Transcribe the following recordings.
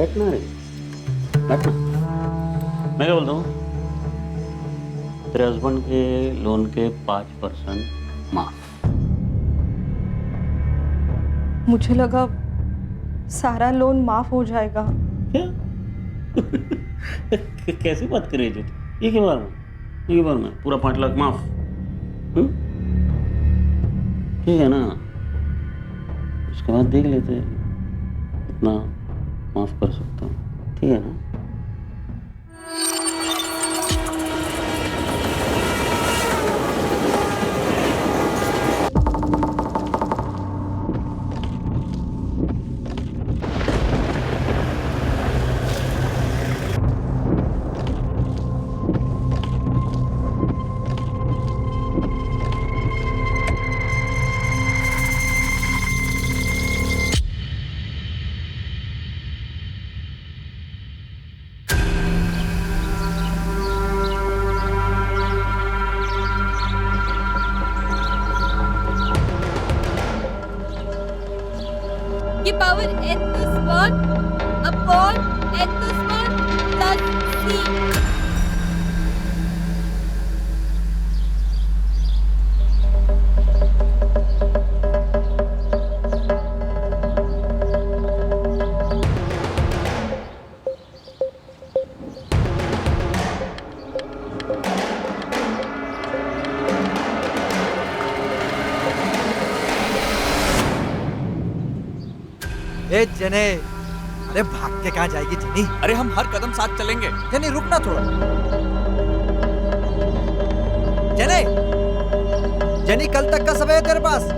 बैठना रे, बैठना। मैं क्या बोलता हूँ, तेरे हस्बैंड के लोन के 5% माफ। मुझे लगा सारा लोन माफ हो जाएगा। क्या? कैसी बात कर रही है तू? ये के बार में, ये के बार में पूरा 5 लाख माफ? ठीक है ना, उसके बाद देख लेते हैं कितना माफ कर सकता हूँ। ठीक है ना? ये power n to spawn upon n to spawn plus c। ए जने, अरे भाग के कहाँ जाएगी जनी? अरे हम हर कदम साथ चलेंगे। जनी रुकना थोड़ा। जने, जनी कल तक का समय है तेरे पास।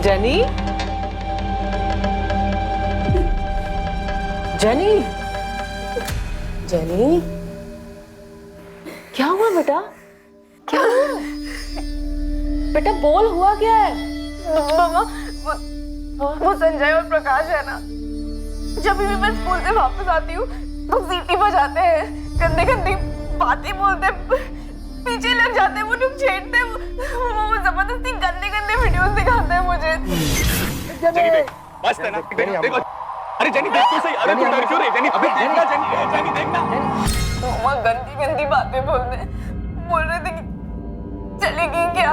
जेनी, जेनी, जेनी, क्या हुआ बेटा? क्या हुआ? बेटा बोल, हुआ क्या है? मामा, वो संजय और प्रकाश है ना, जब भी मैं स्कूल से वापस आती हूँ तो सीटी बजाते हैं, गंदी गंदी बातें बोलते, पीछे लग जाते हैं, वो लोग छेड़ते हैं, वो जबरदस्ती गंदे गंदे वीडियोस दिखाते हैं मुझे। जेनी देख, मस्त है ना? देखो, अरे जेनी देख तो सही। अरे तू डर क्यों रही जेनी? अबे देखना जेनी, जेनी देखना। वो गंदी गंदी बातें बोल रहे थे कि चली गई क्या?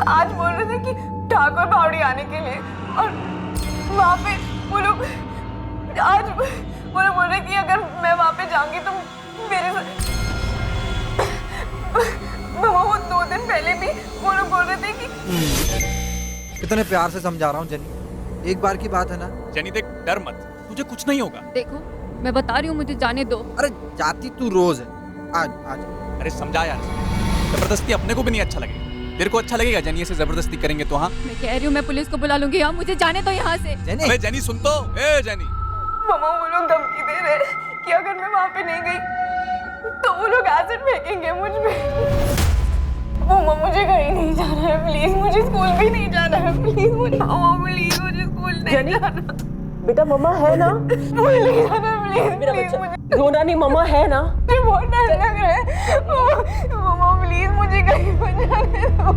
आज बोल रहे थे कि ठाकुर बावड़ी आने के लिए, और वहाँ पे वो लोग आज वो लोग बोल रहे कि अगर मैं वहाँ पे जाऊंगी तो मेरे साथ वो 2 दिन पहले भी वो लोग बोल रहे थे कि कितने प्यार से समझा रहा हूँ जनी, एक बार की बात है ना। जेनी देख, डर मत, तुझे कुछ नहीं होगा। देखो मैं बता रही हूँ, मुझे जाने दो। अरे जाती तू रोज है, आज आज। अरे समझा यार, जबरदस्ती अपने को भी नहीं अच्छा लगेगा। तेरे को अच्छा लगेगा जेनी ऐसे जबरदस्ती करेंगे तो? हाँ मैं कह रही हूँ मैं पुलिस को बुला लूंगी। हाँ मुझे जाने दो यहाँ से। जनी, अबे जेनी सुन तो, ए जेनी। मामा वो लोग धमकी दे रहे हैं कि अगर मैं वहाँ पे नहीं गई तो वो लोग एसिड फेंकेंगे मुझ पे। मामा मुझे कहीं नहीं जाना है, प्लीज मुझे स्कूल भी नहीं जाना है, प्लीज मुझे स्कूल नहीं जाना। बेटा मम्मा है ना? स्कूल नहीं जाना प्लीज, मेरा प्लीज बच्चा मुझे रोना नहीं, मम्मा है ना? बहुत डर लग रहा है। मामा प्लीज मुझे कहीं पर जाने दो।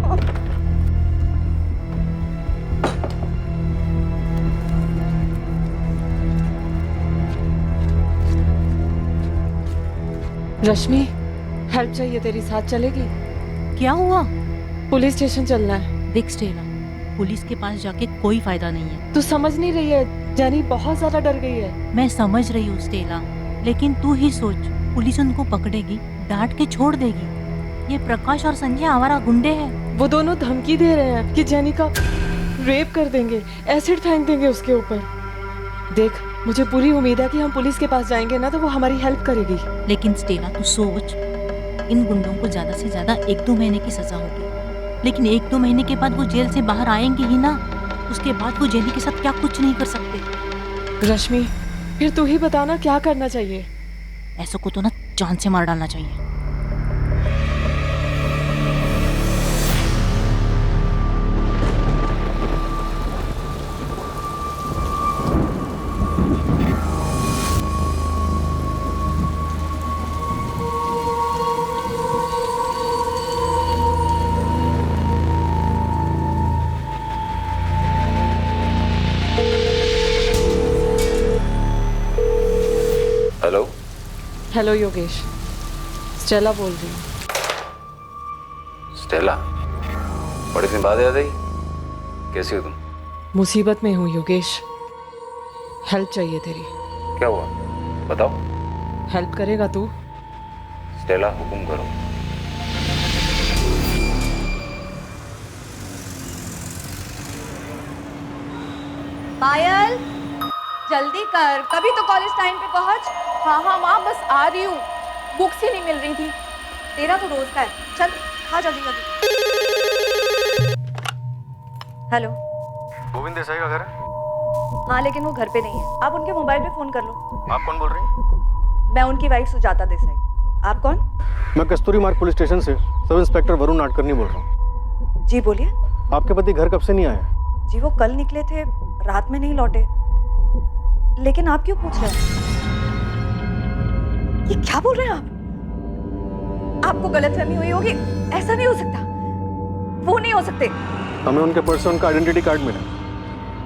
रश्मि, हेल्प चाहिए तेरी, साथ चलेगी? क्या हुआ? पुलिस स्टेशन चलना है। देख स्टेला, पुलिस के पास जाके कोई फायदा नहीं है। तू समझ नहीं रही है, जेनी बहुत ज्यादा डर गई है। मैं समझ रही हूँ स्टेला, लेकिन तू ही सोच, पुलिस उनको पकड़ेगी, डांट के छोड़ देगी। ये प्रकाश और संजय आवारा गुंडे हैं। वो दोनों धमकी दे रहे हैं कि जेनी का रेप कर देंगे, एसिड फेंक देंगे उसके ऊपर। देख, मुझे पूरी उम्मीद है कि हम पुलिस के पास जाएंगे ना तो वो हमारी हेल्प करेगी। लेकिन स्टेला तू सोच, इन गुंडों को ज्यादा से ज्यादा 1-2 महीने की सजा होगी, लेकिन 1-2 महीने के बाद वो जेल से बाहर आएंगे ही ना। उसके बाद वो जेनी के साथ क्या कुछ नहीं कर सकते। रश्मि, फिर तू ही बताना क्या करना चाहिए। ऐसों को तो ना जान से मार डालना चाहिए। हेलो योगेश, स्टेला बोल रही हूँ। स्टेला, बड़े दिन बाद याद आई। कैसी हो तुम? मुसीबत में हूँ योगेश, हेल्प चाहिए तेरी। क्या हुआ बताओ। हेल्प करेगा तू? स्टेला हुकुम करो। पायल, जल्दी कर, कभी तो कॉलेज टाइम पे पहुंच। हाँ माँ, बस आ रही हूँ। बुक्स ही नहीं मिल रही थी। तेरा तो रोज का है। चल खा जल्दी जल्दी। हेलो, गोविंद देसाई का घर है? हाँ लेकिन वो घर पे नहीं है। आप उनके मोबाइल पे फोन कर लो। आप कौन बोल रही हैं? मैं उनकी वाइफ सुजाता देसाई। आप कौन? मैं कस्तूरी मार्ग पुलिस स्टेशन से सब इंस्पेक्टर वरुण नाडकर्णी बोल रहा हूँ। जी बोलिए। आपके पति घर कब से नहीं आए? जी वो कल निकले थे, रात में नहीं लौटे। लेकिन आप क्यों पूछ रहे हैं? ये क्या बोल रहे हैं आप? आपको गलतफहमी हुई होगी। ऐसा नहीं हो सकता, वो नहीं हो सकते। हमें उनके पर्स से उनका आइडेंटिटी कार्ड मिला।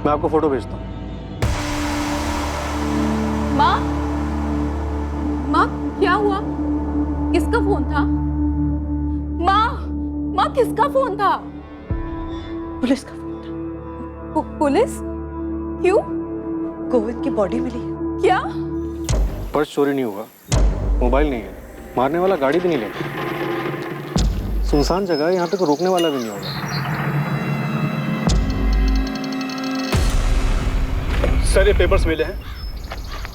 मैं आपको फोटो भेजता हूँ। माँ, क्या हुआ? किसका फोन था? माँ किसका फोन था? पुलिस का फोन था। पुलिस? क्यों? गोविंद की बॉडी मिली है। क्या? पर्स चोरी नहीं हुआ, मोबाइल नहीं है, मारने वाला गाड़ी भी नहीं लेगा। सुनसान जगह है, यहाँ पे कोई रोकने वाला भी नहीं होगा। सर ये पेपर्स मिले हैं,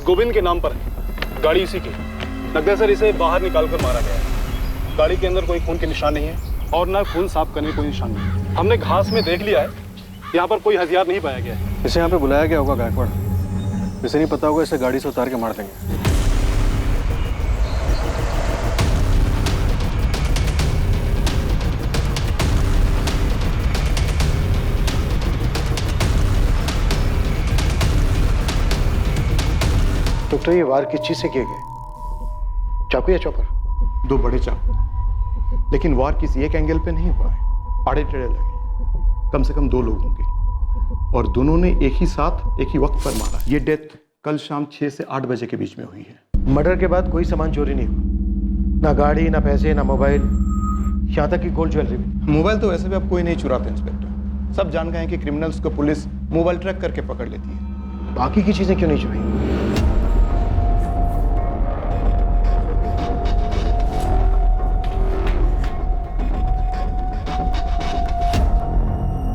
गोविंद के नाम पर है, गाड़ी इसी की। लगता है सर इसे बाहर निकाल कर मारा गया है। गाड़ी के अंदर कोई खून के निशान नहीं है और ना खून साफ करने कोई निशान नहीं है। हमने घास में देख लिया है, यहाँ पर कोई हथियार नहीं पाया गया है। इसे यहाँ पे बुलाया गया होगा गायकवाड़। इसे नहीं पता होगा, इसे गाड़ी से उतार के मार देंगे। डॉक्टर ये वार किस चीज से किए गए? चाकू या चॉपर? दो बड़े चाकू, लेकिन वार किसी एक एंगल पे नहीं हुआ है, आड़े टेढ़े लगे। कम से कम 2 लोग होंगे और दोनों ने एक ही साथ एक ही वक्त पर मारा। ये डेथ कल शाम 6 से 8 बजे के बीच में हुई है। मर्डर के बाद कोई सामान चोरी नहीं हुआ, ना गाड़ी, ना पैसे, ना मोबाइल, यहाँ तक कि गोल्ड ज्वेलरी भी। मोबाइल तो वैसे भी अब कोई नहीं चुराता इंस्पेक्टर। सब जान गए हैं कि क्रिमिनल्स को पुलिस मोबाइल ट्रैक करके पकड़ लेती है। बाकी की चीजें क्यों नहीं चुराई?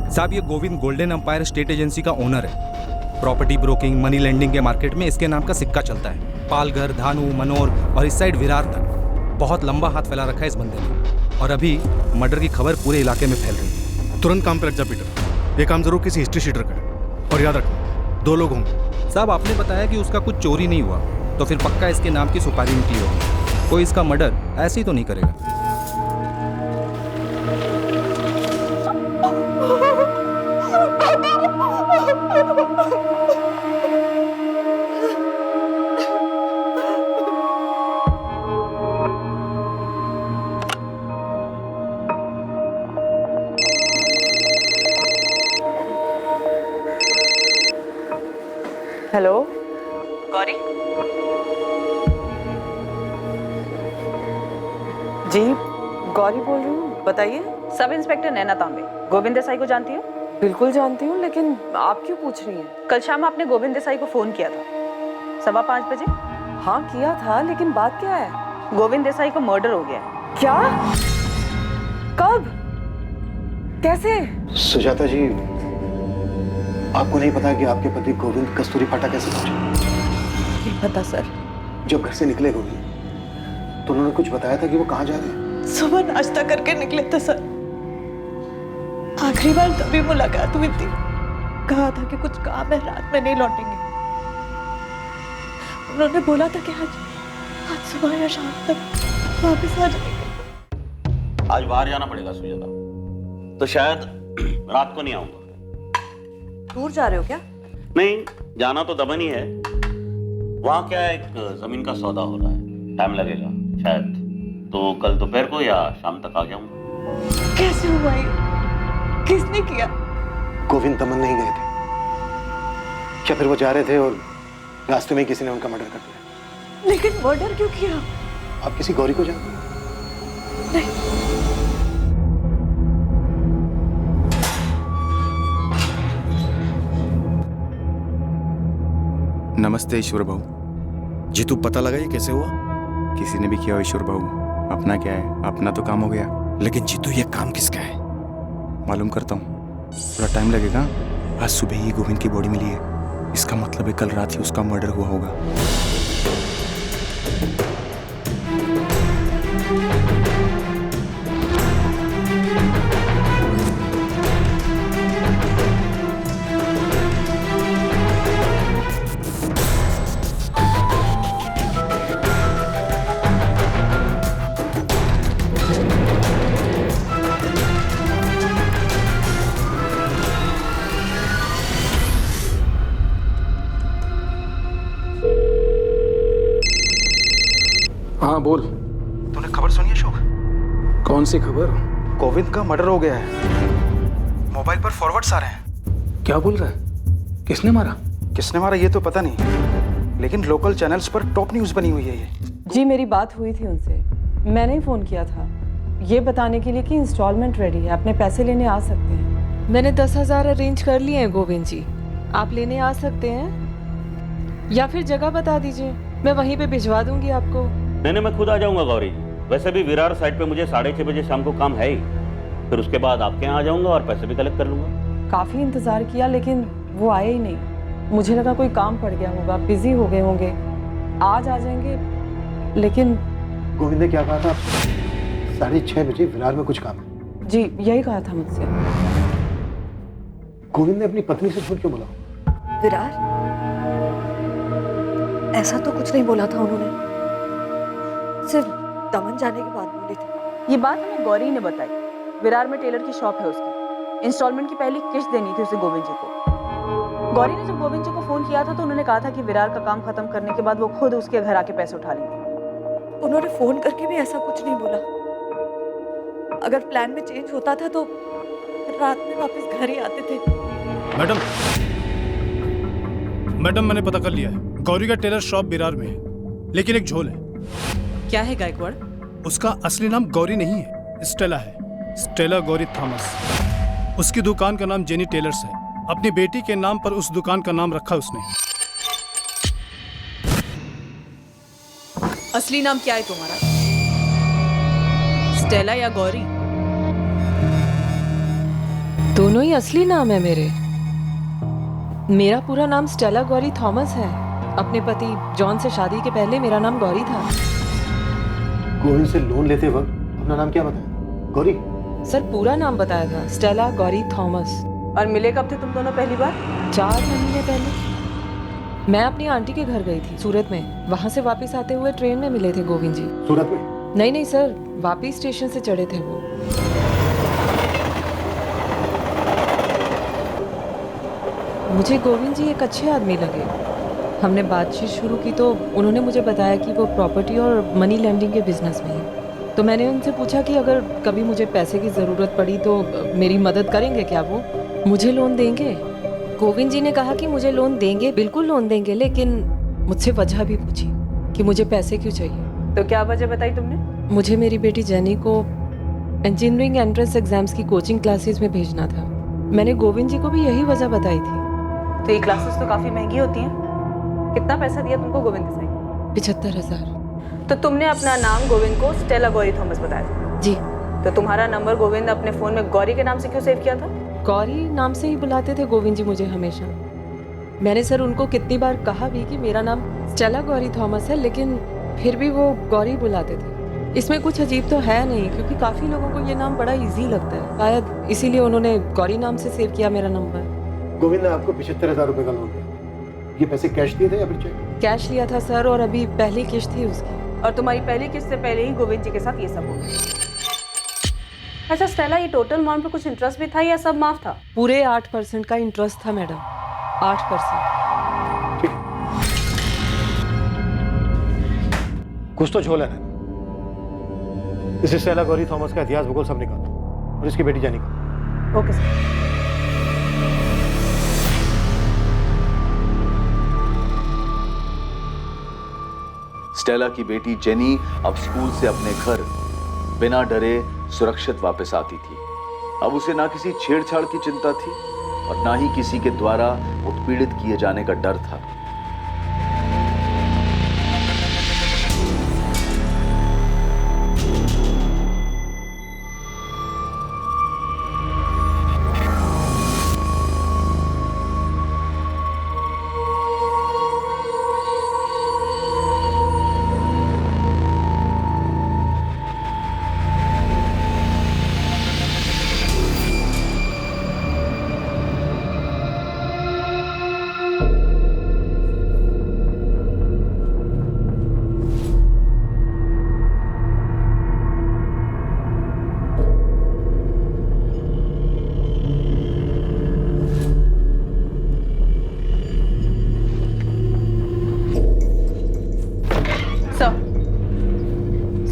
साहब ये Govind golden empire state agency का ओनर है। प्रॉपर्टी ब्रोकिंग, मनी लेंडिंग के मार्केट में इसके नाम का सिक्का चलता है। पालघर, धानु, मनोर और इस साइड विरार तक बहुत लंबा हाथ फैला रखा है इस बंदे ने। और अभी मर्डर की खबर पूरे इलाके में फैल रही है। तुरंत काम पे लग जा पीटर, ये काम जरूर किसी हिस्ट्री शीटर का है। और याद रखना 2 लोग होंगे। साहब आपने बताया कि उसका कुछ चोरी नहीं हुआ, तो फिर पक्का इसके नाम की सुपारी निकली होगी। कोई इसका मर्डर ऐसे ही तो नहीं करेगा। हेलो गौरी, जी गौरी बोल रही हूँ, बताइए। सब इंस्पेक्टर नैना तांबे, गोविंद देसाई को जानती हो? बिल्कुल जानती हूँ, लेकिन आप क्यों पूछ रही हैं? कल शाम आपने गोविंद देसाई को फोन किया था 5:15 बजे। हाँ किया था, लेकिन बात क्या है? गोविंद देसाई को मर्डर हो गया। क्या? कब? कैसे? सुजाता जी, आपको नहीं पता कि आपके पति गोविंद कस्तूरी फाटा कैसे पहुंचे? नहीं पता सर। जब घर से निकले गोविंद तो उन्होंने कुछ बताया था कि वो कहाँ जा रहे हैं? सुबह नाश्ता करके निकले थे सर। आखिरी बार तभी मुलाकात हुई थी। कहा था कि कुछ काम है, रात में नहीं लौटेंगे। उन्होंने बोला था कि आज सुबह या शाम तक वापस आ जाएंगे। आज बाहर जाना पड़ेगा सुजाता, तो शायद रात को नहीं आऊंगा। दूर जा रहे हो क्या? नहीं, जाना तो दमन ही है। वहाँ क्या है, एक जमीन का सौदा हो रहा है, टाइम लगेगा शायद, तो कल दोपहर को या शाम तक आ जाऊंगा। कैसे हुआ ये? किसने किया? गोविंद दमन नहीं गए थे क्या? फिर वो जा रहे थे और रास्ते में किसी ने उनका मर्डर कर दिया? लेकिन मर्डर क्यों किया? आप किसी गौरी को जानते हैं? नमस्ते ईश्वर भाऊ। जीतू, पता लगा ये कैसे हुआ? किसी ने भी किया हो ईश्वर भाऊ, अपना क्या है, अपना तो काम हो गया। लेकिन जीतू, ये काम किसका है? मालूम करता हूँ, थोड़ा टाइम लगेगा। आज सुबह ही गोविंद की बॉडी मिली है, इसका मतलब है कल रात ही उसका मर्डर हुआ होगा। हाँ बोल। तूने खबर सुनी अशोक? कौन सी खबर? गोविंद का मर्डर हो गया है। मोबाइल पर फॉरवर्ड्स आ रहे हैं। क्या बोल रहा है? किसने मारा? किसने मारा ये तो पता नहीं, लेकिन लोकल चैनल्स पर टॉप न्यूज़ बनी हुई है ये। जी मेरी बात हुई थी उनसे, मैंने ही फ़ोन किया था ये बताने के लिए कि इंस्टॉलमेंट रेडी है, अपने पैसे लेने आ सकते हैं। मैंने 10,000 अरेंज कर लिए हैं गोविंद जी, आप लेने आ सकते हैं या फिर जगह बता दीजिए, मैं वहीं पे भिजवा दूंगी आपको। नहीं, मैं खुद आ जाऊंगा गौरी। वैसे भी विरार साइड पे मुझे 6:30 बजे शाम को काम है ही, फिर उसके बाद आपके यहाँ आ जाऊंगा और पैसे भी कलेक्ट कर लूंगा। काफ़ी इंतज़ार किया लेकिन वो आए ही नहीं, मुझे लगा कोई काम पड़ गया होगा, बिजी हो गए होंगे, आज आ जाएंगे। लेकिन गोविंद ने क्या कहा था आपसे? 6:30 बजे विरार में कुछ काम है। जी यही कहा था मुझसे। गोविंद ने अपनी पत्नी से झूठ क्यों बोला? विरार? ऐसा तो कुछ नहीं बोला था उन्होंने, सिर्फ दमन जाने के बाद बोली थी। ये बात हमें गौरी ने बताई। विरार में टेलर की शॉप है उसकी, इंस्टॉलमेंट की पहली किश्त देनी थी उसे गोविंद जी को। गौरी ने जब गोविंद जी को फोन किया था तो उन्होंने कहा था कि विरार का काम खत्म करने के बाद वो खुद उसके घर आके पैसे उठा लेंगे। उन्होंने फोन करके भी ऐसा कुछ नहीं बोला। अगर प्लान में चेंज होता था तो रात में वापस घर ही आते थे। मैडम मैंने पता कर लिया है, गौरी का टेलर शॉप विरार में है, लेकिन एक झोल है। क्या है गायकवाड़? उसका असली नाम गौरी नहीं है, स्टेला है, स्टेला गौरी थॉमस। उसकी दुकान का नाम जेनी टेलर्स है। अपनी बेटी के नाम पर उस दुकान का नाम रखा उसने। असली नाम क्या है तुम्हारा? स्टेला या गौरी? दोनों ही असली नाम है मेरे। मेरा पूरा नाम स्टेला गौरी थॉमस है। अपने पति जॉन से शादी के पहले मेरा नाम गौरी था। गोविंद से लोन लेते वक्त अपना नाम क्या बताया? गौरी? सर पूरा नाम बताया था, स्टेला गौरी थॉमस। और मिले कब थे तुम दोनों पहली बार? 4 महीने पहले। मैं अपनी आंटी के घर गई थी सूरत में, वहां से वापस आते हुए ट्रेन में मिले थे गोविंद जी। सूरत में? नहीं सर, वापी स्टेशन से चढ़े थे वो। मुझे गोविंद जी एक अच्छे आदमी लगे। हमने बातचीत शुरू की तो उन्होंने मुझे बताया कि वो प्रॉपर्टी और मनी लैंडिंग के बिजनेस में है। तो मैंने उनसे पूछा कि अगर कभी मुझे पैसे की ज़रूरत पड़ी तो मेरी मदद करेंगे क्या? वो मुझे लोन देंगे? गोविंद जी ने कहा कि मुझे लोन देंगे, बिल्कुल लोन देंगे, लेकिन मुझसे वजह भी पूछी कि मुझे पैसे क्यों चाहिए। तो क्या वजह बताई तुमने? मुझे मेरी बेटी जेनी को इंजीनियरिंग एंट्रेंस एग्जाम्स की कोचिंग क्लासेस में भेजना था। मैंने गोविंद जी को भी यही वजह बताई थी। तो ये क्लासेस तो काफी महंगी होती हैं। कितना पैसा दिया तुमको गोविंद के साथ? 75,000। तो तुमने अपना नाम गोविंद को स्टेला गौरी थॉमस बताया था? जी। तो तुम्हारा नंबर गोविंद अपने फोन में गौरी के नाम से क्यों सेव किया था? गौरी नाम से ही बुलाते थे गोविंद जी मुझे हमेशा। मैंने सर उनको कितनी बार कहा भी कि मेरा नाम स्टेला गौरी थॉमस है, लेकिन फिर भी वो गौरी बुलाते थे। इसमें कुछ अजीब तो है नहीं, क्योंकि काफी लोगों को ये नाम बड़ा इजी लगता है, शायद इसीलिए उन्होंने गौरी नाम से सेव किया मेरा नंबर। गोविंद ने आपको 75,000 रुपए का लोन दिया, ये पैसे कैश दिए थे या फिर चेक? कैश लिया था सर, और अभी पहली किश्त थी उसकी। और तुम्हारी पहली किश्त से पहले ही गोविंद जी के साथ ये सब हो गया। अच्छा स्टेला, ये टोटल अमाउंट पे कुछ इंटरेस्ट भी था या सब माफ था? पूरे 8% का इंटरेस्ट था मैडम, 8%। कुछ तो झोल है ना। इसे स्टेला गौरी थॉमस का इतिहास भूगोल सब निकालो, और इसकी बेटी जेनी का। Okay sir. स्टेला की बेटी जेनी अब स्कूल से अपने घर बिना डरे सुरक्षित वापस आती थी। अब उसे ना किसी छेड़छाड़ की चिंता थी और ना ही किसी के द्वारा उत्पीड़ित किए जाने का डर था।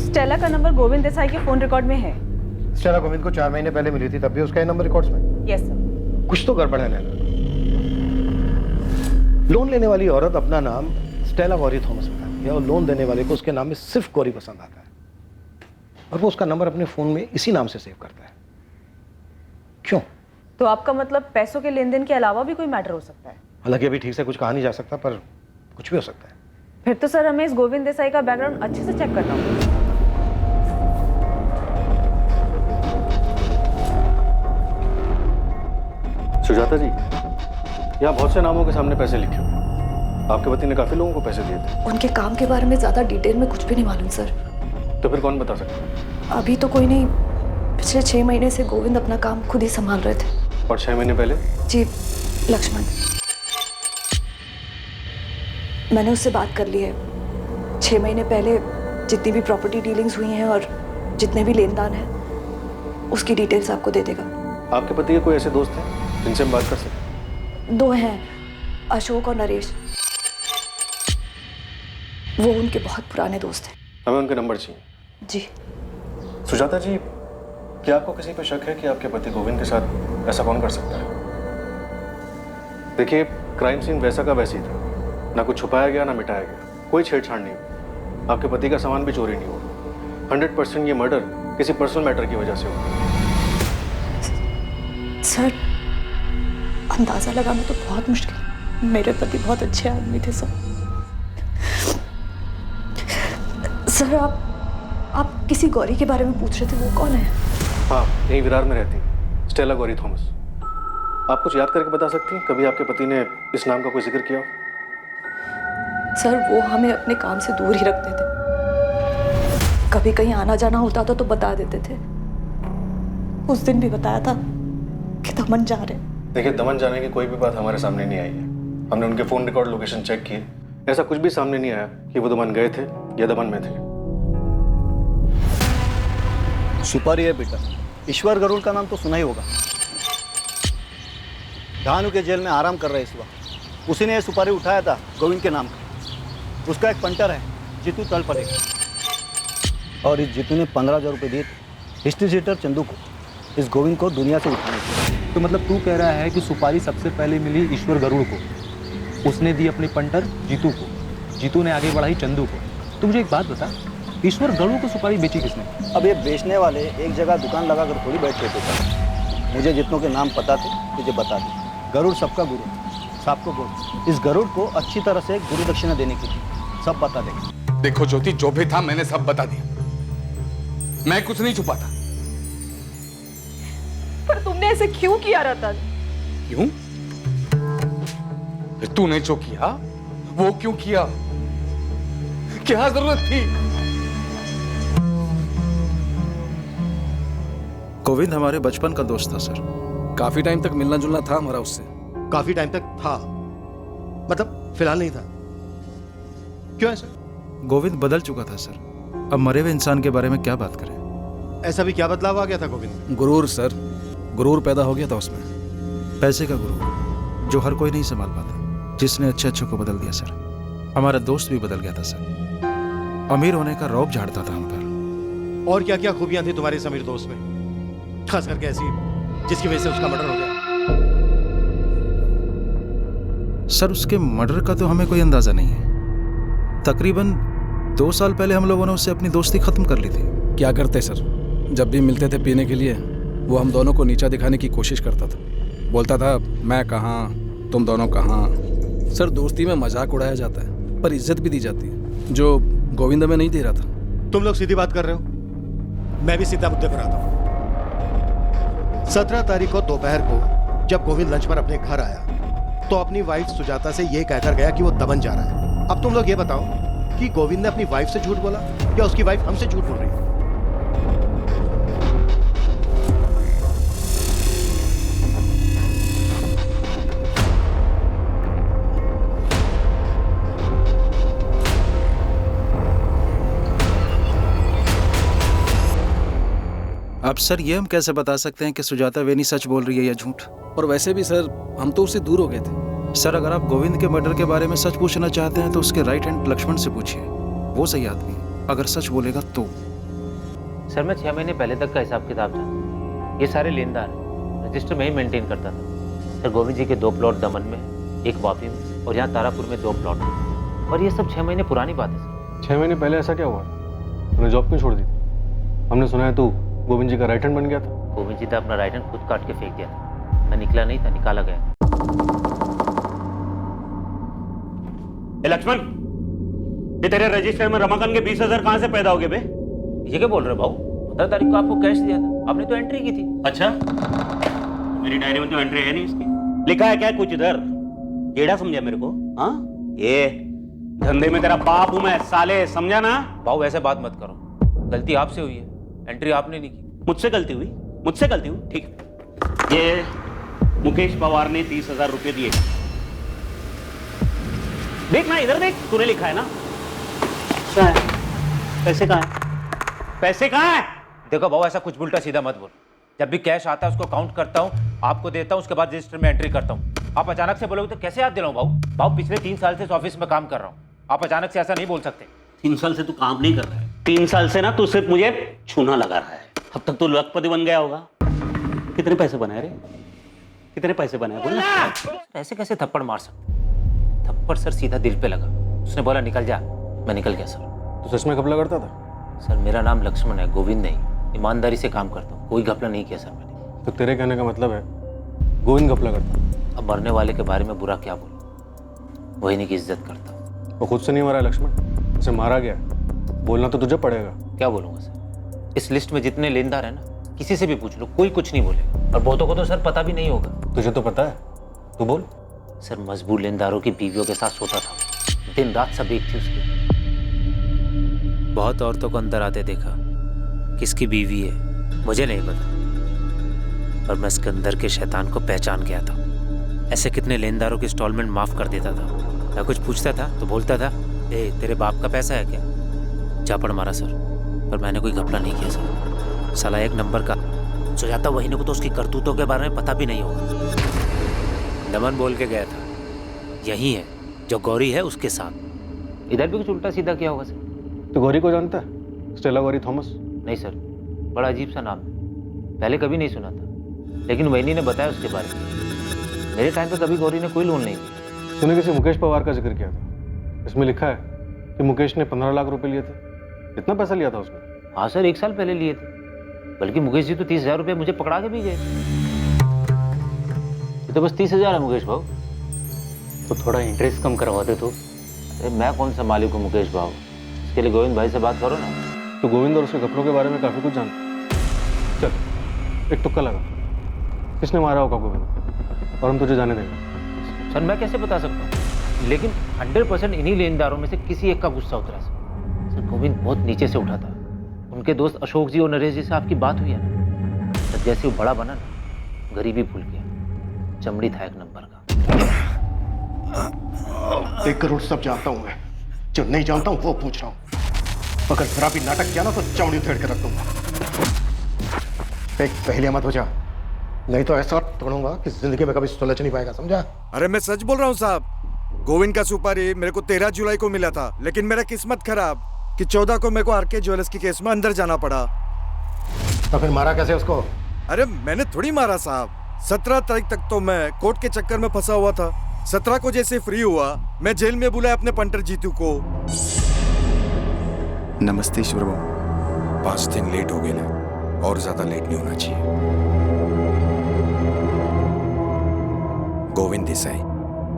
स्टेला का नंबर गोविंद देसाई के फोन रिकॉर्ड में है। स्टेला गोविंद को 4 महीने पहले मिली थी, तब भी उसका ये नंबर रिकॉर्ड्स में। Yes sir. कुछ तो गड़बड़ है नैना। लोन लेने वाली औरत अपना नाम स्टेला गौरी थॉमस बताती है और लोन देने वाले को उसके नाम में सिर्फ गौरी पसंद आता है और वो उसका नंबर अपने फोन में इसी नाम से सेव करता है। क्यों? तो आपका मतलब पैसों के लेन देन के अलावा भी कोई मैटर हो सकता है? हालांकि अभी ठीक से कुछ कहा नहीं जा सकता, पर कुछ भी हो सकता है। फिर तो सर हमें इस गोविंद देसाई का बैकग्राउंड अच्छे से चेक करना होगा। सुजाता जी, यहाँ बहुत से नामों के सामने पैसे लिखे हुए। आपके पति ने काफी लोगों को पैसे दिए थे। उनके काम के बारे में ज्यादा डिटेल में कुछ भी नहीं मालूम सर। तो फिर कौन बता सकता? अभी तो कोई नहीं। पिछले 6 महीने से गोविंद अपना काम खुद ही संभाल रहे थे। और 6 महीने पहले? जी, लक्ष्मण। मैंने उससे बात कर ली है। 6 महीने पहले जितनी भी प्रॉपर्टी डीलिंग्स हुई हैं और जितने भी लेन देन हैं, उसकी डिटेल्स आपको दे देगा। आपके पति के कोई ऐसे दोस्त हैं जिनसे हम बात कर सकते? 2 हैं, अशोक और नरेश। वो उनके बहुत पुराने दोस्त हैं। हमें उनके नंबर चाहिए। जी। सुजाता जी, क्या आपको किसी पर शक है कि आपके पति गोविंद के साथ ऐसा कौन कर सकता है? देखिए, क्राइम सीन वैसा का वैसी था। ना कुछ छुपाया गया ना मिटाया गया। कोई छेड़छाड़ नहीं हुई। आपके पति का सामान भी चोरी नहीं हुआ। 100% ये मर्डर किसी पर्सनल मैटर की वजह से हुआ। सर, अंदाजा लगाना तो बहुत मुश्किल। मेरे पति बहुत अच्छे आदमी थे सर। सर, आप किसी गौरी के बारे में पूछ रहे थे, वो कौन है? हाँ, यही विरार में रहती है, स्टेला गौरी थॉमस। आप कुछ याद करके बता सकती हैं कभी आपके पति ने इस नाम का कोई जिक्र किया? सर, वो हमें अपने काम से दूर ही रखते थे। कभी कहीं आना जाना होता था तो बता देते थे। उस दिन भी बताया था कि दमन जा रहे। देखिए, दमन जाने की कोई भी बात हमारे सामने नहीं आई है। हमने उनके फोन रिकॉर्ड लोकेशन चेक किए, ऐसा कुछ भी सामने नहीं आया कि वो दमन गए थे या दमन में थे। सुपारी है बेटा। ईश्वर गरुड़ का नाम तो सुना ही होगा। धानु के जेल में आराम कर रहे इस वक्त। उसी ने ये सुपारी उठाया था गोविंद के नाम का। उसका एक पंटर है जीतू तलपरे, और इस जीतू ने 15,000 रुपये दिए हिस्ट्री सीटर चंदू को इस गोविंद को दुनिया से उठाने के। तो मतलब तू कह रहा है कि सुपारी सबसे पहले मिली ईश्वर गरुड़ को, उसने दी अपनी पंटर जीतू को, जीतू ने आगे बढ़ाई चंदू को। तो मुझे एक बात बता, ईश्वर गरुड़ को सुपारी बेची किसने? अब ये बेचने वाले एक जगह दुकान लगा कर थोड़ी बैठ रहते थे। मुझे जितनों के नाम पता थे मुझे बता दे। गरुड़ सबका गुरु, सबको गुरु। इस गरुड़ को अच्छी तरह से गुरु दक्षिणा देने की थी, सब बता देगा। देखो ज्योति, जो भी था मैंने सब बता दिया। मैं कुछ नहीं छुपाता। पर तुमने ऐसे क्यों किया रतन? क्यों? फिर तूने जो किया वो क्यों किया? क्या जरूरत थी? गोविंद हमारे बचपन का दोस्त था सर। काफी टाइम तक मिलना जुलना था हमारा उससे। काफी टाइम तक था, मतलब फिलहाल नहीं था। क्यों ऐसा? गोविंद बदल चुका था सर। अब मरे हुए इंसान के बारे में क्या बात करें? ऐसा भी क्या बदलाव आ गया था गोविंद? गुरूर सर, गुरूर पैदा हो गया था उसमें। पैसे का गुरूर जो हर कोई नहीं संभाल पाता, जिसने अच्छे अच्छे को बदल दिया सर। हमारा दोस्त भी बदल गया था सर। अमीर होने का रौब झाड़ता था हम पर। और क्या क्या खूबियां थी तुम्हारे इस अमीर दोस्त में, खास करके ऐसी जिसकी वजह से उसका मर्डर हो गया? सर, उसके मर्डर का तो हमें कोई अंदाजा नहीं है। तकरीबन 2 साल पहले हम लोगों ने उससे अपनी दोस्ती खत्म कर ली थी। क्या करते सर, जब भी मिलते थे पीने के लिए वो हम दोनों को नीचा दिखाने की कोशिश करता था। बोलता था मैं कहाँ, तुम दोनों कहाँ। सर दोस्ती में मजाक उड़ाया जाता है पर इज्जत भी दी जाती है, जो गोविंद में नहीं दे रहा था। तुम लोग सीधी बात कर रहे हो, मैं भी सीधा मुद्दे पर आता हूँ। 17 तारीख को दोपहर को जब गोविंद लंच पर अपने घर आया तो अपनी वाइफ सुजाता से यह कहकर गया कि वो दमन जा रहा है। अब तुम लोग ये बताओ कि गोविंद ने अपनी वाइफ से झूठ बोला या उसकी वाइफ हमसे झूठ बोल रही है? अब सर ये हम कैसे बता सकते हैं कि सुजाता वेनी सच बोल रही है या झूठ? और वैसे भी सर हम तो उससे दूर हो गए थे। सर अगर आप गोविंद के मर्डर के बारे में सच पूछना चाहते हैं तो उसके राइट हैंड लक्ष्मण से पूछिए, वो सही आदमी है। अगर सच बोलेगा तो। सर मैं 6 महीने पहले तक का हिसाब किताब जानता, ये सारे लेनदार रजिस्टर में ही मेंटेन करता था। सर गोविंद जी के 2 प्लॉट दमन में, एक वापी में और यहाँ तारापुर में 2 प्लॉट, और ये सब 6 महीने पुरानी बात है सर। 6 महीने पहले ऐसा क्या हुआ? तूने जॉब क्यों छोड़ दी? हमने सुना है तू गोविंद जी का राइट हैंड बन गया था। गोविंद जी ने अपना राइट हैंड खुद काट के फेंक दिया था, मैं निकला नहीं था, निकाला गया। लक्ष्मण, ये तेरे रजिस्टर में रमाकांत के 20,000 कहां से पैदा हो गए बे? ये क्या बोल रहे हो भाऊ? 15 तारीख को आपको कैश दिया था, आपने तो एंट्री की थी। अच्छा, मेरी डायरी में तो एंट्री है नहीं इसकी। लिखा है क्या कुछ इधर? टेढ़ा समझा मेरे को? हाँ, ये धंधे में तेरा बाप हूं मैं साले, समझा ना? भाऊ ऐसे बात मत करो, गलती आपसे हुई है, एंट्री आपने नहीं की। मुझसे गलती हुई? मुझसे गलती हुई? ठीक है। ये मुकेश पवार ने 30,000 रुपए दिए। देख ना, इधर देख, तूने लिखा है ना। क्या है? पैसे कहाँ है? पैसे कहाँ है? देखो भाऊ ऐसा कुछ उल्टा सीधा मत बोल। जब भी कैश आता है उसको काउंट करता हूँ, आपको देता हूँ, उसके बाद रजिस्टर में एंट्री करता हूँ। आप अचानक से बोलोगे तो कैसे याद दिलाऊं भाऊ? भाऊ पिछले 3 साल से इस ऑफिस में काम कर रहा हूँ, आप अचानक से ऐसा नहीं बोल सकते। 3 साल से तू काम नहीं कर रहा है। 3 साल से ना तू सिर्फ मुझे छूना लगा रहा है। अब तक तू लखपति बन गया होगा। कितने पैसे बनाए रे? कितने पैसे बनाए बोल ना। ऐसे कैसे थप्पड़ मार सकते? थप्पड़ सर सीधा दिल पे लगा, उसने बोला निकल जा, मैं निकल गया सर। तो सच में घपला करता था? सर मेरा नाम लक्ष्मण है, गोविंद नहीं। ईमानदारी से काम करता हूँ, कोई घपला नहीं किया सर मैंने। तो तेरे कहने का मतलब है गोविंद घपला करता? अब मरने वाले के बारे में बुरा क्या बोलूं, वही की इज्जत करता। वो खुद से नहीं मरा है लक्ष्मण, उसे मारा गया। बोलना तो तुझे पड़ेगा। क्या बोलूंगा सर? इस लिस्ट में जितने लेनदार है ना, किसी से भी पूछ लो, कोई कुछ नहीं बोलेगा, और बहुतों को तो सर पता भी नहीं होगा। तुझे तो पता है, तू बोल। सर मजबूर लेनदारों की बीवियों के साथ सोता था, दिन रात सब एक थी उसकी। बहुत औरतों को अंदर आते देखा, किसकी बीवी है मुझे नहीं पता, और मैं इसके अंदर के शैतान को पहचान गया था। ऐसे कितने लेनदारों की इंस्टॉलमेंट माफ कर देता था। मैं कुछ पूछता था तो बोलता था, ए तेरे बाप का पैसा है क्या? झापड़ मारा सर, पर मैंने कोई घपला नहीं किया सर। साला 1 नंबर का। सुजाता वहीने को तो उसकी करतूतों के बारे में पता भी नहीं होगा। दमन बोल के गया था, यही है जो गौरी है उसके साथ। इधर भी कुछ उल्टा सीधा किया होगा सर। तो गौरी को जानता है? Stella Gauri Thomas? नहीं सर, बड़ा अजीब सा नाम है, पहले कभी नहीं सुना था, लेकिन वैनी ने बताया उसके बारे में। मेरे टाइम पे कभी गौरी ने कोई लोन नहीं दिया। तूने किसी मुकेश पवार का जिक्र किया था, इसमें लिखा है कि मुकेश ने 15 लाख रुपए लिए थे। कितना पैसा लिया था उसने? हाँ सर, 1 साल पहले लिए थे, बल्कि मुकेश जी तो 30,000 रुपये मुझे पकड़ा के भी गए। ये तो बस 30,000 है मुकेश भाव, तो थोड़ा इंटरेस्ट कम करवाते तो। अरे मैं कौन सा मालिक हूँ मुकेश भाव, इसके लिए गोविंद भाई से बात करो ना। तो गोविंद और उसके कपड़ों के बारे में काफी कुछ जानता। चल एक तुक्का लगा, किसने मारा होगा गोविंद, और हम तुझे जाने देंगे। सर मैं कैसे बता सकता हूँ, लेकिन 100% इन्हीं लेनदारों में से किसी एक का गुस्सा उतरा सर। गोविंद बहुत नीचे से उठा था। उनके दोस्त अशोक जी और नरेश जी से आपकी बात हुई है ना, सर जैसे वो बड़ा बना ना, गरीबी भूल गया, चमड़ी था 1 नंबर का। 1 करोड़ सब जानता हूं मैं, जो नहीं जानता हूं वो पूछ रहा हूं। अगर जरा भी नाटक किया ना तो चमड़ी उधेड़ के रख दूंगा। एक पहले मत हो जा, नहीं तो ऐसा तोड़ूंगा कि जिंदगी में कभी सुलझ नहीं पाएगा, समझा? अरे मैं सच बोल रहा हूँ साहब, गोविंद का सुपारी मेरे को 13 जुलाई को मिला था, लेकिन मेरा किस्मत खराब कि 14 को मेरे को आरके ज्वेलर्स की केस में अंदर जाना पड़ा। तो फिर मारा कैसे उसको? अरे मैंने थोड़ी मारा साहब, 17 तारीख तक तो मैं कोर्ट के चक्कर में फंसा हुआ था। 17 को जैसे फ्री हुआ, मैं जेल में बुलाया अपने पंटर जीतू को। नमस्ते ईश्वर बाबू। 5 दिन लेट हो गए ना, और ज्यादा लेट नहीं होना चाहिए। गोविंद देसाई,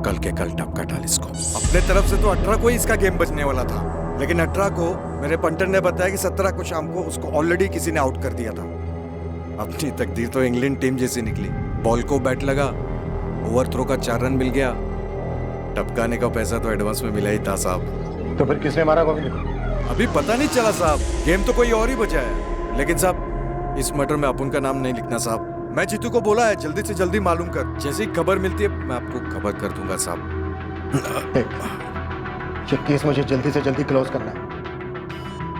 कल के कल टपका डाल इसको। अपने तरफ से तो 18 को ही इसका गेम बचने वाला था, लेकिन 18 को मेरे पंटर ने बताया कि 17 को शाम को उसको ऑलरेडी किसी ने आउट कर दिया था। अपनी तकदीर तो इंग्लैंड टीम जैसी निकली। बॉल को बैट लगा, ओवरथ्रो का 4 रन मिल गया, टपकाने का पैसा तो एडवांस में मिला ही था साहब। तो फिर किसने मारा गोविंद को? अभी पता नहीं चला साहब, गेम तो कोई और ही बचा है। लेकिन साहब इस मर्डर में अपुन का नाम नहीं लिखना साहब। मैं जीतू को बोला है जल्दी से जल्दी मालूम कर, जैसे ही खबर मिलती है मैं आपको खबर कर दूंगा साहब। ये केस मुझे जल्दी से जल्दी क्लोज करना है।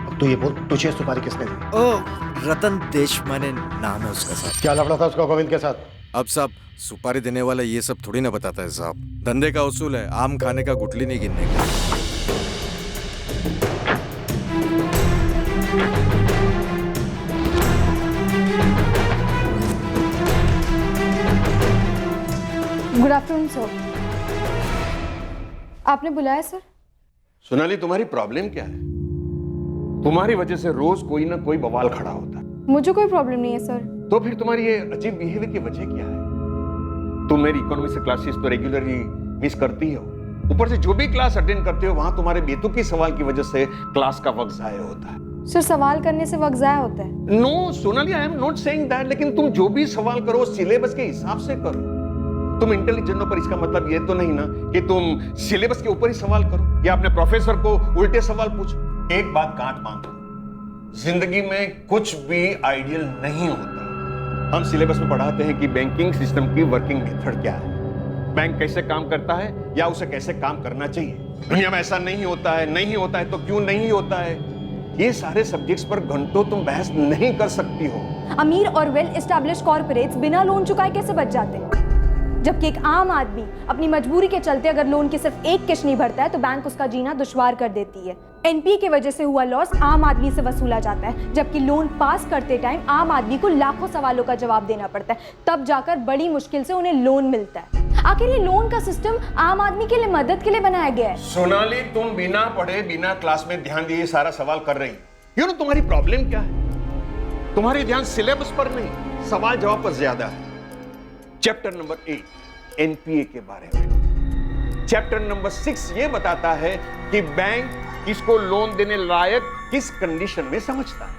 अब तो ये बोल, तुझे सुपारी किसने दी? ओ, रतन देशमाने नाम है उसका साहब। क्या लफड़ा था उसका गोविंद के साथ? अब साहब सुपारी देने वाला ये सब थोड़ी ना बताता है साहब। धंधे का उसूल है, आम खाने का गुठली नहीं गिनने का। Good afternoon sir. आपने बुलाया सर? सोनाली, तुम्हारी प्रॉब्लम क्या है? तुम्हारी वजह से रोज कोई ना कोई बवाल खड़ा होता है। मुझे कोई प्रॉब्लम नहीं है सर। तो फिर तुम्हारी ये अजीब बिहेवियर की वजह क्या है? तुम मेरी इकोनॉमी से क्लासेस तो रेगुलरली मिस करती हो, ऊपर से जो भी क्लास अटेंड करते हो वहां तुम्हारे बेतुकी सवाल की वजह से क्लास का वक्त जाया होता है। सर सवाल करने से वक्त जाया होता है? No Sonali, I am not saying that, लेकिन तुम जो भी सवाल करो सिलेबस के हिसाब से करो। तुम इंटेलिजेंट हो, पर इसका मतलब ये तो नहीं ना कि तुम सिलेबस के ऊपर ही सवाल करो या अपने प्रोफेसर को उल्टे सवाल पूछो। एक बात गांठ बांधो, जिंदगी में कुछ भी आइडियल नहीं होता। हम सिलेबस में पढ़ाते हैं कि बैंकिंग सिस्टम की वर्किंग मेथड क्या है, बैंक कैसे काम करता है या उसे कैसे काम करना चाहिए। दुनिया में ऐसा नहीं होता है, नहीं होता है तो क्यों नहीं होता है। ये सारे सब्जेक्ट्स पर घंटों तुम बहस नहीं कर सकती हो। अमीर और वेल एस्टैब्लिश्ड कॉर्पोरेट्स बिना लोन चुकाए कैसे बच जाते हैं, जबकि एक आम आदमी अपनी मजबूरी के चलते अगर लोन की सिर्फ एक किश्त नहीं भरता है तो बैंक उसका जीना दुश्वार कर देती है। एनपीए की वजह से हुआ लॉस आम आदमी से वसूला जाता है, जबकि लोन पास करते टाइम आम आदमी को लाखों सवालों का जवाब देना पड़ता है, तब जाकर बड़ी मुश्किल से उन्हें लोन मिलता है। आखिर ये लोन का सिस्टम आम आदमी के लिए मदद के लिए बनाया गया है। सोनाली, तुम बिना पढ़े बिना क्लास में ध्यान दिए सारा सवाल कर रही। यू नो तुम्हारी प्रॉब्लम क्या है? तुम्हारी ध्यान सिलेबस पर नहीं, सवाल जवाब पर ज्यादा है। चैप्टर नंबर 8 एनपीए के बारे में, चैप्टर नंबर 6 ये बताता है कि बैंक किसको लोन देने लायक किस कंडीशन में समझता है।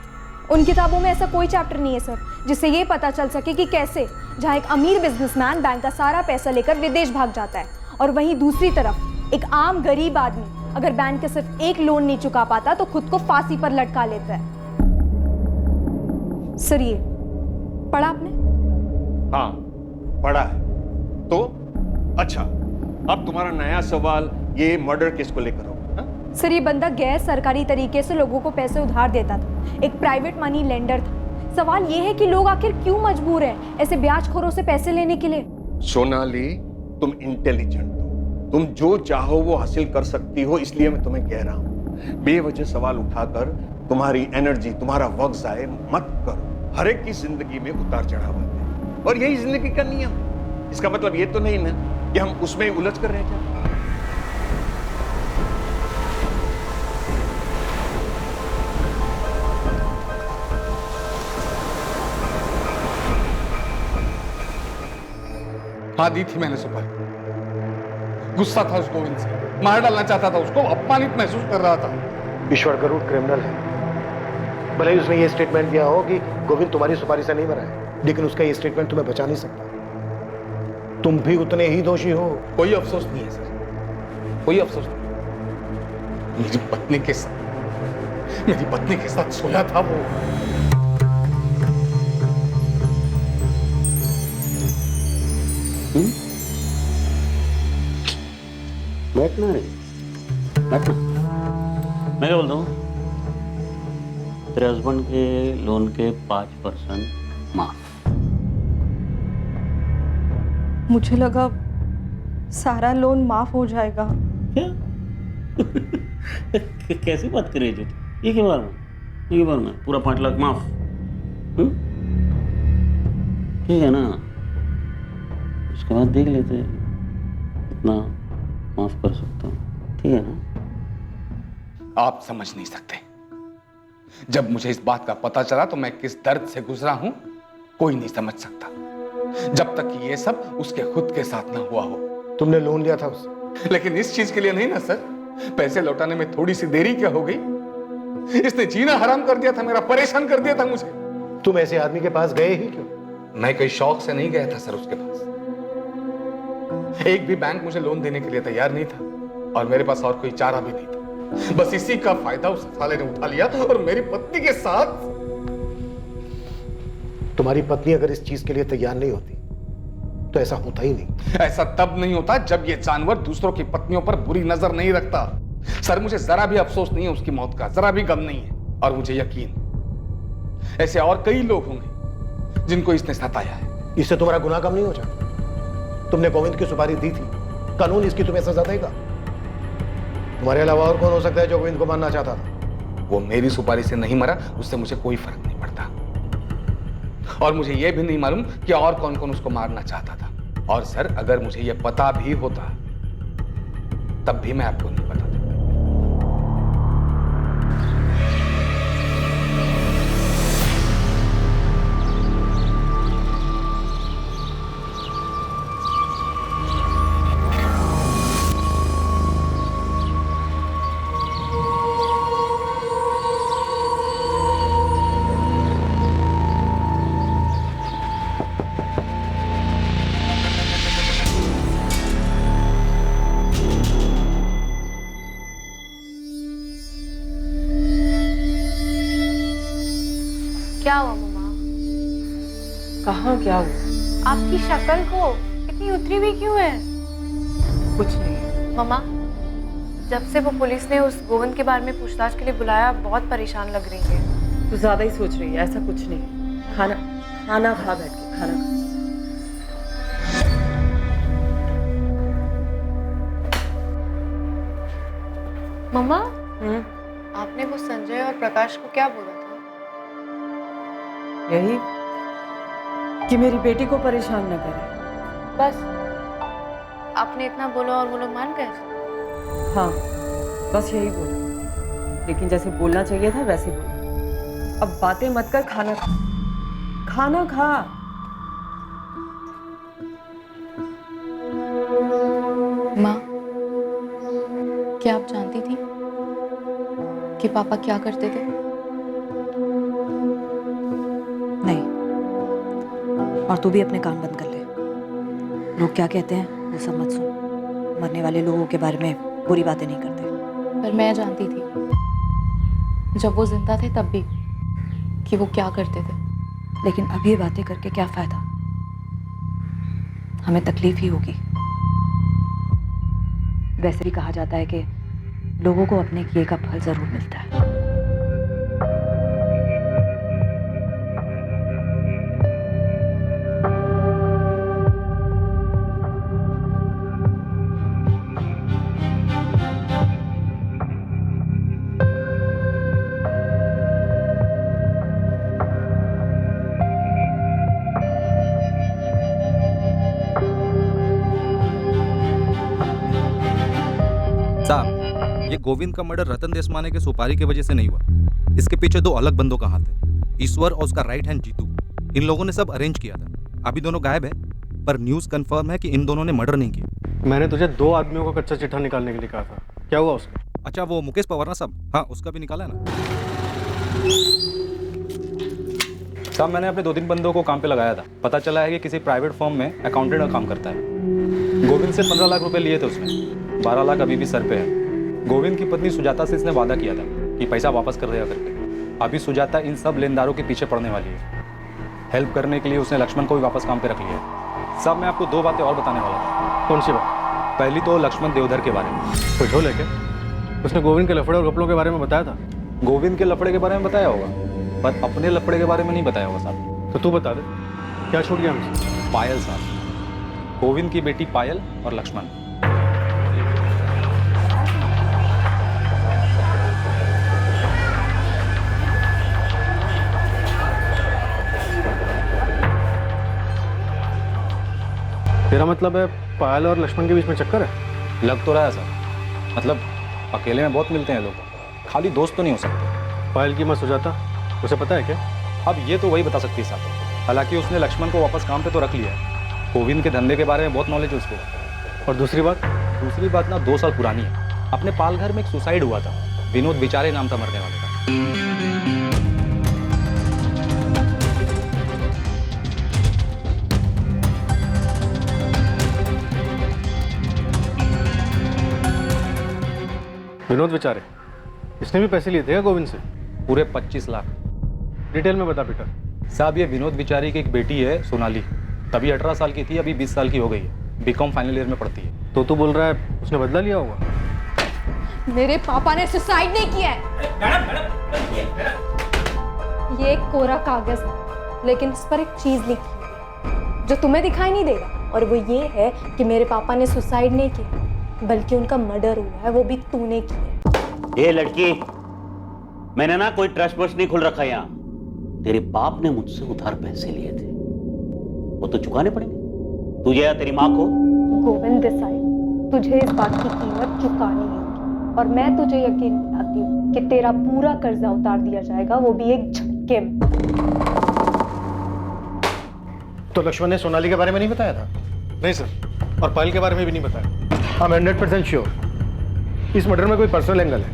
उन किताबों में ऐसा कोई चैप्टर नहीं है सर जिससे ये पता चल सके कि कैसे, जहां एक अमीर बिजनेसमैन बैंक का सारा पैसा लेकर विदेश भाग जाता है और वहीं दूसरी तरफ एक आम गरीब आदमी अगर बैंक के सिर्फ एक लोन नहीं चुका पाता तो खुद को फांसी पर लटका लेता है। सर ये पढ़ा आपने? हाँ पढ़ा है। तो अच्छा, अब तुम्हारा नया सवाल ये मर्डर केस को लेकर होगा। सर ये बंदा गैर सरकारी तरीके से लोगों को पैसे उधार देता था, एक प्राइवेट मनी लेंडर था। सवाल ये है कि लोग आखिर क्यों मजबूर हैं ऐसे ब्याजखोरों से पैसे लेने के लिए? सोनाली, तुम इंटेलिजेंट हो, तुम जो चाहो वो हासिल कर सकती हो, इसलिए मैं तुम्हें कह रहा हूं बेवजह सवाल उठाकर तुम्हारी एनर्जी, तुम्हारा वक्त जाए मत करो। हर एक की जिंदगी में उतार चढ़ाव आते हैं और यही जिंदगी का नियम। इसका मतलब ये तो नहीं ना कि हम उसमें उलझ कर रह जाए। हाँ दी थी मैंने सुपारी। गुस्सा था उस गोविंद से, मार डालना चाहता था उसको, अपमानित महसूस कर रहा था। ईश्वर गरुड़ क्रिमिनल है। भले ही उसने ये स्टेटमेंट दिया हो कि गोविंद तुम्हारी सुपारी से नहीं मरा है, लेकिन उसका ये स्टेटमेंट तुम्हें बचा नहीं सकता। तुम भी उतने ही दोषी हो। कोई अफसोस नहीं है सर, कोई अफसोस नहीं। मेरी पत्नी के साथ सोया था वो। बैठना है, बैठना। मैं क्या बोलता हूँ, तेरे हस्बैंड के लोन के 5% माफ। मुझे लगा सारा लोन माफ हो जाएगा। क्या? कैसी बात कर रही है? ये के बारे में? ये बारे में पूरा 5 लाख माफ? ठीक है ना, उसके बाद देख लेते हैं कितना माफ कर सकता हूँ। ठीक है ना? आप समझ नहीं सकते, जब मुझे इस बात का पता चला तो मैं किस दर्द से गुजरा हूं कोई नहीं समझ सकता, जब तक कि ये सब उसके खुद के साथ ना हुआ हो। तुमने लोन लिया था उससे? लेकिन इस चीज के लिए नहीं ना सर। पैसे लौटाने में थोड़ी सी देरी क्या हो गई? इसने जीना हराम कर दिया था मेरा, परेशान कर दिया था मुझे। तुम ऐसे आदमी के पास गए ही क्यों? मैं कोई शौक से नहीं गया था सर उसके पास। एक भी बैंक मुझे लोन देने के लिए तैयार नहीं था और मेरे पास और कोई चारा भी नहीं था। बस इसी का फायदा उस साले ने उठा लिया और मेरी पत्नी के साथ। तुम्हारी पत्नी अगर इस चीज के लिए तैयार नहीं होती तो ऐसा होता ही नहीं। ऐसा तब नहीं होता जब ये जानवर दूसरों की पत्नियों पर बुरी नजर नहीं रखता। सर मुझे जरा भी अफसोस नहीं है उसकी मौत का, जरा भी गम नहीं है। और मुझे यकीन ऐसे और कई लोग होंगे जिनको इसने सताया है। इससे तुम्हारा गुनाह कम नहीं हो जाता? तुमने गोविंद की सुपारी दी थी, कानून इसकी तुम्हें सजा देगा। तुम्हारे अलावा और कौन हो सकता है जो गोविंद को मारना चाहता था? वो मेरी सुपारी से नहीं मरा, उससे मुझे कोई फर्क नहीं पड़ता। और मुझे यह भी नहीं मालूम कि और कौन कौन उसको मारना चाहता था। और सर अगर मुझे यह पता भी होता तब भी मैं आपको नहीं बताता। क्या हुआ मम्मा? कहाँ क्या हुआ? आपकी शक्ल को इतनी उतरी हुई क्यों है? कुछ नहीं मम्मा, जब से वो पुलिस ने उस गोविंद के बारे में पूछताछ के लिए बुलाया बहुत परेशान लग रही है। तू ज्यादा ही सोच रही है, ऐसा कुछ नहीं। खाना खाना खा, बैठ के खाना खा। मम्मा, आपने वो संजय और प्रकाश को क्या बोला था? यही कि मेरी बेटी को परेशान न करे। बस आपने इतना बोला और वो लोग मान गए? हाँ, बस यही बोला। लेकिन जैसे बोलना चाहिए था वैसे बोला। अब बातें मत कर, खाना खा। खाना खा। माँ, क्या आप जानती थी कि पापा क्या करते थे? नहीं, और तू भी अपने कान बंद कर ले। लोग क्या कहते हैं वो सब मत सुन। मरने वाले लोगों के बारे में बुरी बातें नहीं करते। पर मैं जानती थी जब वो जिंदा थे तब भी कि वो क्या करते थे। लेकिन अब ये बातें करके क्या फायदा? हमें तकलीफ ही होगी। वैसे भी कहा जाता है कि लोगों को अपने किए का फल जरूर मिलता है। साहब, ये गोविंद का मर्डर रतन देशमाने के सुपारी की वजह से नहीं हुआ। इसके पीछे दो अलग बंदों का हाथ है, ईश्वर और उसका राइट हैंड जीतू। इन लोगों ने सब अरेंज किया था। अभी दोनों गायब है, पर न्यूज कंफर्म है कि इन दोनों ने मर्डर नहीं किया। मैंने तुझे 2 आदमियों का कच्चा चिट्ठा निकालने के लिए कहा था, क्या हुआ उसका? अच्छा, वो मुकेश पवार ना साहब? हाँ, उसका भी निकाला है ना साहब। मैंने अपने 2-3 बंदों को काम पे लगाया था। पता चला है कि किसी प्राइवेट फर्म में अकाउंटेंट का काम करता है। गोविंद से 15 लाख रुपए लिए थे उसने, 12 लाख अभी भी सर पे है। गोविंद की पत्नी सुजाता से इसने वादा किया था कि पैसा वापस कर देगा करके। अभी सुजाता इन सब लेनदारों के पीछे पड़ने वाली है। हेल्प करने के लिए उसने लक्ष्मण को भी वापस काम पे रख लिया है। साहब, मैं आपको 2 बातें और बताने वाला था। कौन सी बात? पहली तो लक्ष्मण देवधर के बारे में। कुछ हो लेके उसने गोविंद के लफड़े और गपलों के बारे में बताया था। गोविंद के लफड़े के बारे में बताया होगा, पर अपने लफड़े के बारे में नहीं बताया होगा साहब। तो तू बता दे, क्या छूट गया हमसे? पायल साहब, गोविंद की बेटी पायल और लक्ष्मण। तेरा मतलब है पायल और लक्ष्मण के बीच में चक्कर है? लग तो रहा है सर। मतलब अकेले में बहुत मिलते हैं लोग, खाली दोस्त तो नहीं हो सकते। पायल की माँ सुजाता, उसे पता है क्या? अब ये तो वही बता सकती है साहब। हालांकि उसने लक्ष्मण को वापस काम पे तो रख लिया है। गोविंद के धंधे के बारे में बहुत नॉलेज है उसको। और दूसरी बात? दूसरी बात ना 2 साल पुरानी है। अपने पालघर में एक सुसाइड हुआ था, विनोद बिचारे नाम था मरने वाले का। विनोद बेचारे, इसने भी पैसे लिए थे क्या गोविंद से? पूरे 25 लाख। डिटेल में बता बेटा। साहब ये विनोद बिचारी की एक बेटी है सोनाली, तभी 18 साल की थी, अभी 20 साल की हो गई है। बीकॉम फाइनल ईयर में पढ़ती है। तो तू बोल रहा है उसने बदला लिया होगा? मेरे पापा ने सुसाइड नहीं किया है। ये एक कोरा कागज है, लेकिन इस पर एक चीज लिखी है जो तुम्हें दिखाई नहीं देगा, और वो ये है कि मेरे पापा ने सुसाइड नहीं किया, बल्कि उनका मर्डर हुआ है, वो भी तूने किया। ये लड़की, मैंने ना कोई ट्रस्ट वस्ट नहीं खुल रखा यहाँ। तेरे बाप ने मुझसे उधार पैसे लिए थे, वो तो चुकाने पड़ेंगे, तुझे या तेरी माँ को। गोविंद देसाई, तुझे इस बात की कीमत चुकानी होगी, और मैं तुझे यकीन दिलाती हूँ कि तेरा पूरा कर्जा उतार दिया जाएगा, वो भी एक झटके में। तो लक्ष्मण ने सोनाली के बारे में नहीं बताया था? नहीं सर, और पायल के बारे में भी नहीं बताया। I'm 100% श्योर इस मर्डर में कोई पर्सनल एंगल है,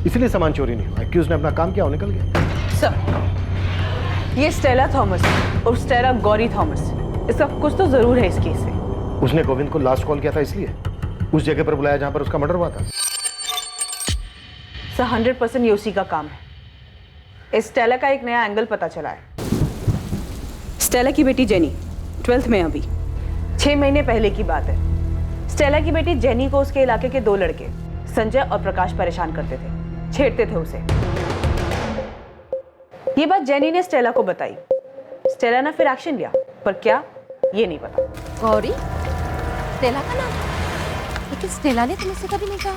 इसलिए सामान चोरी नहीं हुआ। एक्यूज ने अपना काम किया और निकल गया। सर, ये स्टेला थॉमस और स्टेला गौरी थॉमस, इसका कुछ तो जरूर है इस केस से। उसने गोविंद को लास्ट कॉल किया था, इसलिए उस जगह पर बुलाया जहां पर उसका मर्डर हुआ था। सर 100% ये उसी का काम है। इस स्टेला का एक नया एंगल पता चला है। स्टेला की बेटी जेनी 12th में अभी 6 महीने पहले की बात है। स्टेला की बेटी जेनी को उसके इलाके के 2 लड़के संजय और प्रकाश परेशान करते थे, छेड़ते थे उसे। ये बात जेनी ने स्टेला को बताई। स्टेला ने फिर एक्शन लिया, पर क्या ये नहीं पता। गौरी, स्टेला का नाम? लेकिन स्टेला ने तो मुझसे कभी नहीं कहा।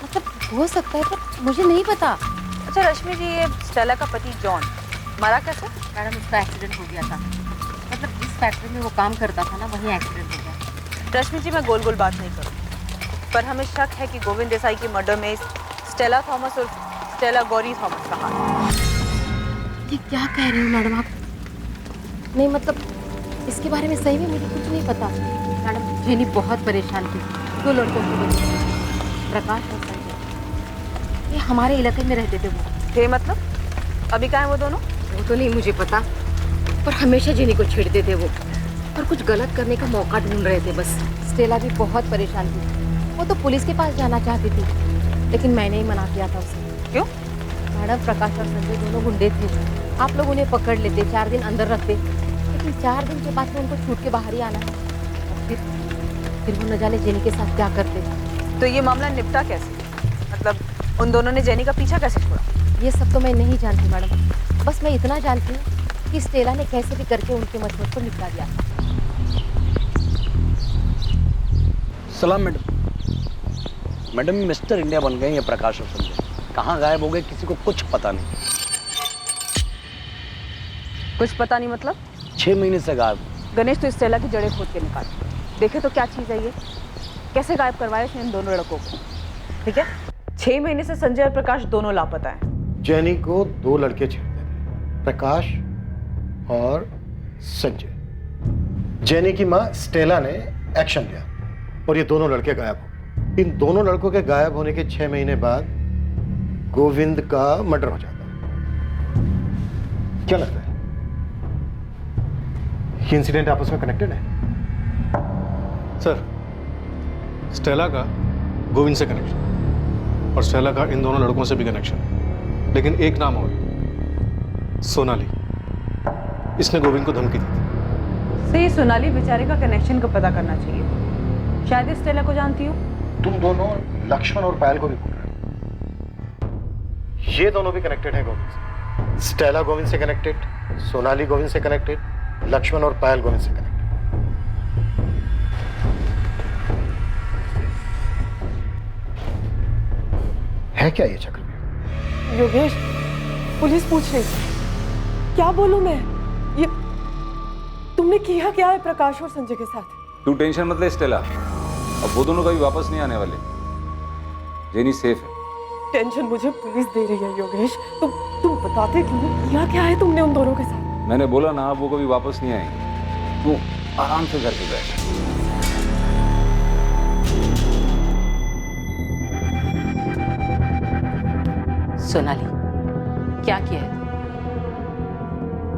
मतलब हो सकता है, पर मुझे नहीं पता। अच्छा रश्मि जी, ये स्टेला का पति जॉन मरा कैसे? मैडम, उसका एक्सीडेंट हो गया था। मतलब जिस फैक्ट्री में वो काम करता था ना, वहीं एक्सीडेंट हो गया। रश्मि जी, मैं गोल गोल बात नहीं करूँ, पर हमें शक है कि गोविंद देसाई के मर्डर में स्टेला थॉमस और स्टेला गौरी थॉमस का हाथ है। ये क्या कह रही हो मैडम आप? नहीं मतलब इसके बारे में सही में मुझे कुछ नहीं पता। मैडम, जेनी बहुत परेशान थी 2 लड़कों की वजह से, प्रकाश और संजय। ये हमारे इलाके में रहते थे वो। थे मतलब? अभी कहाँ है वो दोनों? वो तो नहीं मुझे पता, पर हमेशा जेनी को छेड़ते थे वो, और कुछ गलत करने का मौका ढूंढ रहे थे बस। स्टेला भी बहुत परेशान थी। वो तो पुलिस के पास जाना चाहती थी, लेकिन मैंने ही मना किया था उसे। क्यों? मैडम, प्रकाश और संजय दोनों गुंडे थे। आप लोग उन्हें पकड़ लेते, 4 दिन अंदर रखते, लेकिन 4 दिन के बाद में उनको छूट के बाहर ही आना है। फिर वो न जाने जेनी के साथ क्या करते। तो ये मामला निपटा कैसे? मतलब उन दोनों ने जेनी का पीछा कैसे छोड़ा? ये सब तो मैं नहीं जानती मैडम, बस मैं इतना जानती हूँ कि स्टेला ने कैसे भी करके उनके मसले को निपटा दिया। सलाम मैडम। मैडम, मिस्टर इंडिया बन गए ये प्रकाश और संजय। कहाँ गायब हो गए किसी को कुछ पता नहीं। कुछ पता नहीं मतलब? 6 महीने से गायब। गणेश तो स्टेला की जड़ें खोद के निकाल देखे तो क्या चीज़ है ये? कैसे गायब करवाया इसने इन दोनों लड़कों को? ठीक है, 6 महीने से संजय और प्रकाश दोनों लापता हैं। जेनी को 2 लड़के छेड़ते थे, प्रकाश और संजय। जेनी की माँ स्टेला ने एक्शन लिया और ये दोनों लड़के गायब हो। इन दोनों लड़कों के गायब होने के 6 महीने बाद गोविंद का मर्डर हो जाता है। क्या लगता है ये इंसिडेंट आपस में कनेक्टेड है? सर, स्टेला का गोविंद से कनेक्शन और स्टेला का इन दोनों लड़कों से भी कनेक्शन है, लेकिन एक नाम और, सोनाली। इसने गोविंद को धमकी दी थी। से सोनाली बेचारे का कनेक्शन का पता करना चाहिए। शायद स्टेला को जानती हो। तुम दोनों लक्ष्मण और पायल को भी बोल रहे हो। ये दोनों भी कनेक्टेड हैं गोविंद से। स्टेला गोविंद से कनेक्टेड, सोनाली गोविंद से कनेक्टेड, लक्ष्मण और पायल गोविंद से कनेक्टेड। है क्या ये चक्रव्यूह? योगेश, पुलिस पूछ रही थी। क्या बोलूं मैं? ये तुमने किया क्या है प्रकाश और संजय के साथ? तू टेंशन मत ले स्टेला, अब वो दोनों कभी वापस नहीं आने वाले। जेनी सेफ है, टेंशन मुझे पुलिस दे रही है योगेश। तुम बताते क्यों? किया क्या है तुमने उन दोनों के साथ? मैंने बोला ना वो कभी वापस नहीं आएंगे। तू आराम से घर पे बैठ। सोनाली, क्या किया है?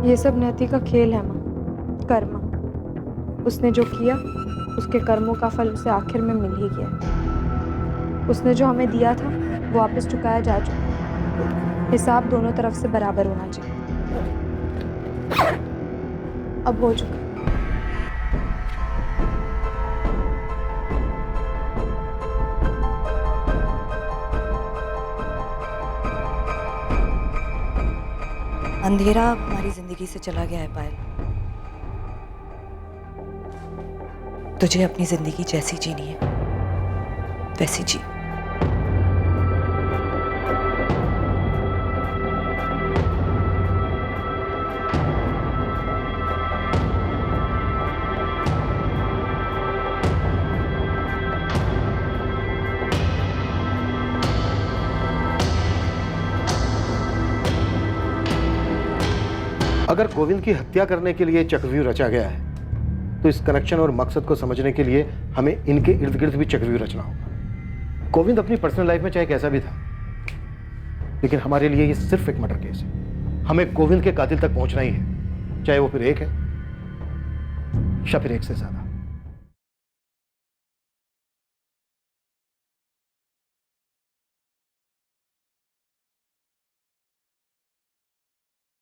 ये सब नियति का खेल है माँ, कर्म। उसने जो किया उसके कर्मों का फल उसे आखिर में मिल ही गया। उसने जो हमें दिया था वो वापस चुकाया जा चुका। हिसाब दोनों तरफ से बराबर होना चाहिए। अब हो चुका। अंधेरा हमारी जिंदगी से चला गया है पायल। तुझे अपनी जिंदगी जैसी जीनी है वैसी जी। अगर गोविंद की हत्या करने के लिए चक्रव्यूह रचा गया है तो इस कनेक्शन और मकसद को समझने के लिए हमें इनके इर्द गिर्द भी चक्रव्यूह रचना होगा। गोविंद अपनी पर्सनल लाइफ में चाहे कैसा भी था, लेकिन हमारे लिए ये सिर्फ एक मर्डर केस है। हमें गोविंद के कातिल तक पहुंचना ही है, चाहे वो फिर एक है या फिर एक से ज्यादा।